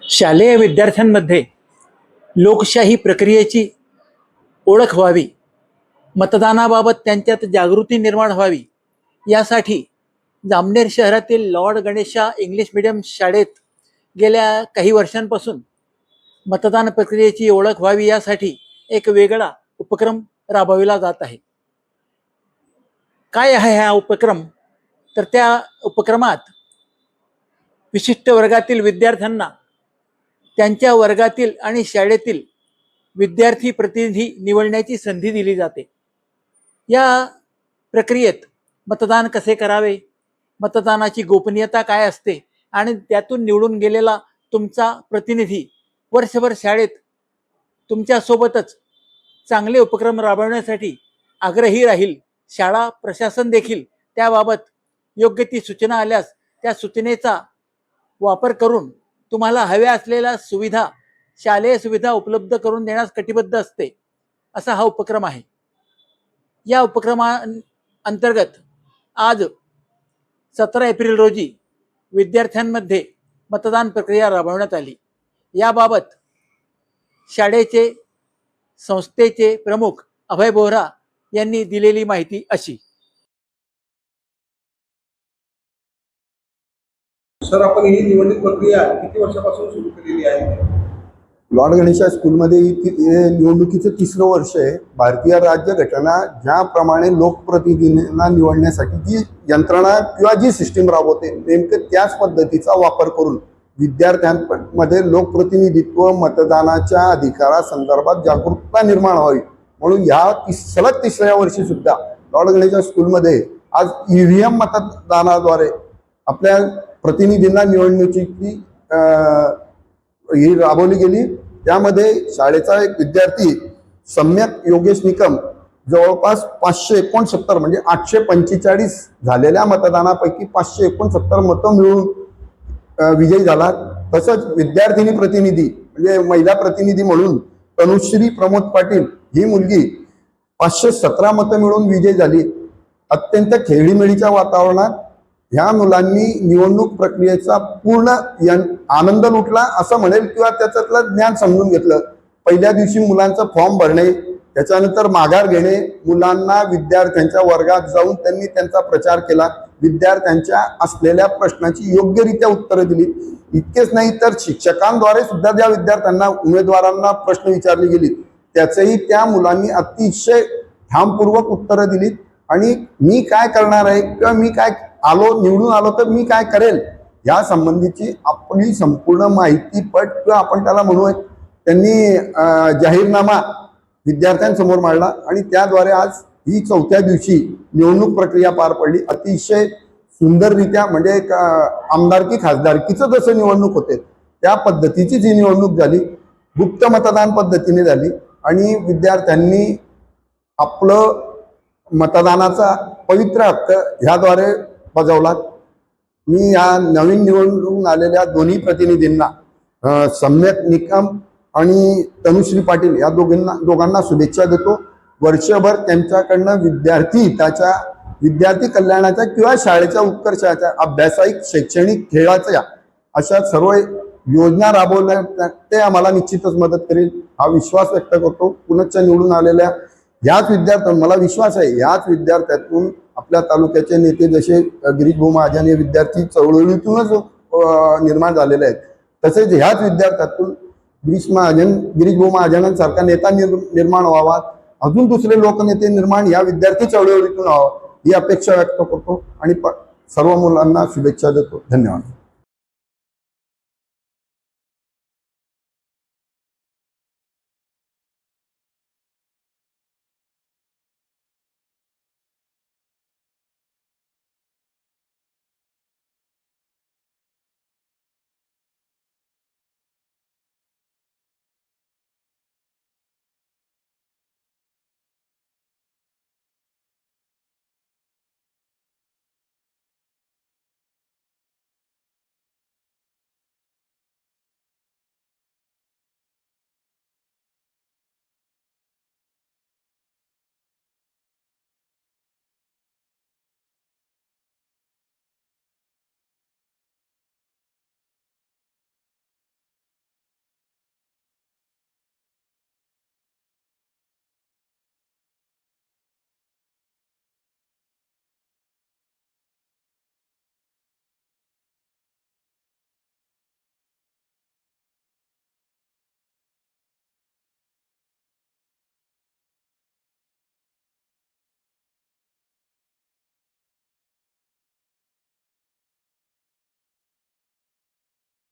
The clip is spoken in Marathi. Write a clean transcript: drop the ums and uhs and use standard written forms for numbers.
शालेय विद्यार्थ्यांमध्ये लोकशाही प्रक्रियेची ओळख व्हावी, मतदानाबाबत त्यांच्यात जागृती निर्माण व्हावी, यासाठी जामनेर शहरातील लॉर्ड गणेशा इंग्लिश मीडियम शाळेत गेल्या काही वर्षांपासून मतदान प्रक्रियेची ओळख व्हावी यासाठी एक वेगळा उपक्रम राबविला जात आहे. काय आहे हा उपक्रम? तर त्या उपक्रमात विशिष्ट वर्गातील विद्यार्थ्यांना त्यांच्या वर्गातील आणि शाळेतील विद्यार्थी प्रतिनिधी निवडण्याची संधी दिली जाते. या प्रक्रियेत मतदान कसे करावे, मतदानाची गोपनीयता काय असते आणि त्यातून निवडून गेलेला तुमचा प्रतिनिधी वर्षभर शाळेत तुमच्यासोबतच चांगले उपक्रम राबवण्यासाठी आग्रही राहील. शाळा प्रशासन देखील त्याबाबत योग्य ती सूचना आल्यास त्या सूचनेचा वापर करून तुम्हाला हव्या असलेल्या सुविधा, शालेय सुविधा उपलब्ध करून देण्यास कटिबद्ध असते, असा हा उपक्रम आहे. या उपक्रमाअंतर्गत आज 17 एप्रिल रोजी विद्यार्थ्यांमध्ये मतदान प्रक्रिया राबवण्यात आली. याबाबत शाळेचे संस्थेचे प्रमुख अभय बोहरा यांनी दिलेली माहिती अशी. सर, आपण ही निवडणूक प्रक्रिया किती वर्षापासून सुरू केलेली आहे? लॉर्ड गणेशा स्कूलमध्ये निवडणुकीचं 3रं वर्ष आहे. भारतीय राज्यघटना ज्याप्रमाणे लोकप्रतिनिधींना निवडण्यासाठी जी यंत्रणा किंवा जी सिस्टीम राबवते, नेमकं त्याच पद्धतीचा वापर करून विद्यार्थ्यांमध्ये लोकप्रतिनिधित्व, मतदानाच्या अधिकारासंदर्भात जागरूकता निर्माण व्हावी म्हणून ह्या सलग 3ऱ्या वर्षी सुद्धा लॉर्ड गणेशा स्कूलमध्ये आज EVM मतदानाद्वारे आपल्या प्रतिनिधींना निवडणुकीची ही राबवली गेली. त्यामध्ये शाळेचा एक विद्यार्थी सम्यक योगेश निकम जवळपास 569 म्हणजे 845 झालेल्या मतदानापैकी 569 मतं मिळून विजयी झाला. तसंच विद्यार्थिनी प्रतिनिधी म्हणजे महिला प्रतिनिधी म्हणून तनुश्री प्रमोद पाटील ही मुलगी 517 मतं मिळून विजयी झाली. अत्यंत खेळीमेळीच्या वातावरणात ह्या मुलांनी निवडणूक प्रक्रियेचा पूर्ण आनंद लुटला असं म्हणेल किंवा त्याच्यातलं ज्ञान समजून घेतलं. पहिल्या दिवशी मुलांचा फॉर्म भरणे, त्याच्यानंतर माघार घेणे, मुलांना विद्यार्थ्यांच्या वर्गात जाऊन त्यांनी त्यांचा प्रचार केला, विद्यार्थ्यांच्या असलेल्या प्रश्नांची योग्यरित्या उत्तरं दिली. इतकेच नाही तर शिक्षकांद्वारे सुद्धा ज्या विद्यार्थ्यांना उमेदवारांना प्रश्न विचारले गेले त्याचेही त्या मुलांनी अतिशय ठामपूर्वक उत्तरं दिलीत. आणि मी काय करणार आहे किंवा मी काय निवडून आलो तर मी काय करेल या संबंधीची आपली संपूर्ण माहिती पट किंवा आपण त्याला म्हणूया त्यांनी जाहीरनामा विद्यार्थ्यांसमोर मांडला आणि त्याद्वारे आज ही 4थ्या दिवशी निवडणूक प्रक्रिया पार पडली. अतिशय सुंदररित्या म्हणजे एक आमदारकी खासदारकीचं जसं निवडणूक होते त्या पद्धतीची जी निवडणूक झाली, गुप्त मतदान पद्धतीने झाली आणि विद्यार्थ्यांनी आपलं मतदानाचा पवित्र हक्क ह्याद्वारे बजावला. मी या नवीन निवडून आलेल्या दोन्ही प्रतिनिधींना सम्यक निकम आणि तनुश्री पाटील या दोघांना शुभेच्छा देतो. वर्षभर त्यांच्याकडनं विद्यार्थी कल्याणाच्या किंवा शाळेच्या उत्कर्षाच्या अभ्यासायिक, शैक्षणिक, खेळाच्या अशा सर्व योजना राबवल्या ते आम्हाला निश्चितच मदत करेल हा विश्वास व्यक्त करतो. पुनश्च निवडून आलेल्या ह्याच विद्यार्थ्यांना मला विश्वास आहे, ह्याच विद्यार्थ्यातून आपल्या तालुक्याचे नेते जसे गिरीश भाऊ महाजन हे विद्यार्थी चळवळीतूनच निर्माण झालेले आहेत, तसेच ह्याच विद्यार्थ्यातून गिरीश भाऊ महाजनांसारखा नेता निर्माण व्हावा, अजून दुसरे लोकनेते निर्माण या विद्यार्थी चळवळीतून व्हावं ही अपेक्षा व्यक्त करतो आणि सर्व मुलांना शुभेच्छा देतो. धन्यवाद.